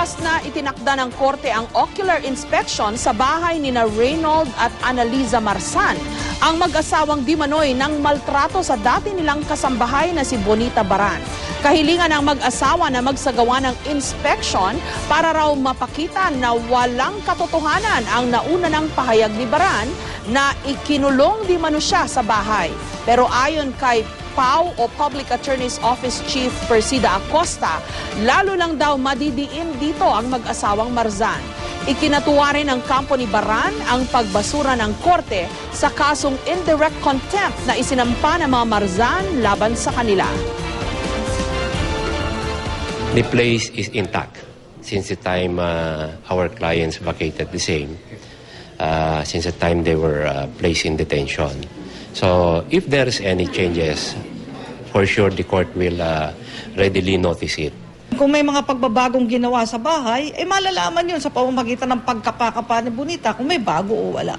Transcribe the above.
Bukas na itinakda ng korte ang ocular inspection sa bahay ni na Reynold at Annaliza Marsan, ang mag-asawang di manoy ng maltrato sa dati nilang kasambahay na si Bonita Baran. Kahilingan ng mag-asawa na magsagawa ng inspection para raw mapakita na walang katotohanan ang nauna ng pahayag ni Baran na ikinulong di mano siya sa bahay. Pero ayon kay PAO o Public Attorney's Office Chief Persida Acosta, lalo lang daw madidiin dito ang mag-asawang Marzan. Ikinatuwa rin ng kampo ni Baran ang pagbasura ng korte sa kasong indirect contempt na isinampa ng mga Marzan laban sa kanila. The place is intact since the time our clients vacated the same, since the time they were placed in detention. So if there's any changes, for sure the court will readily notice it. Kung may mga pagbabagong ginawa sa bahay, malalaman yun sa pamamagitan ng pagkapakapa ni Bonita kung may bago o wala.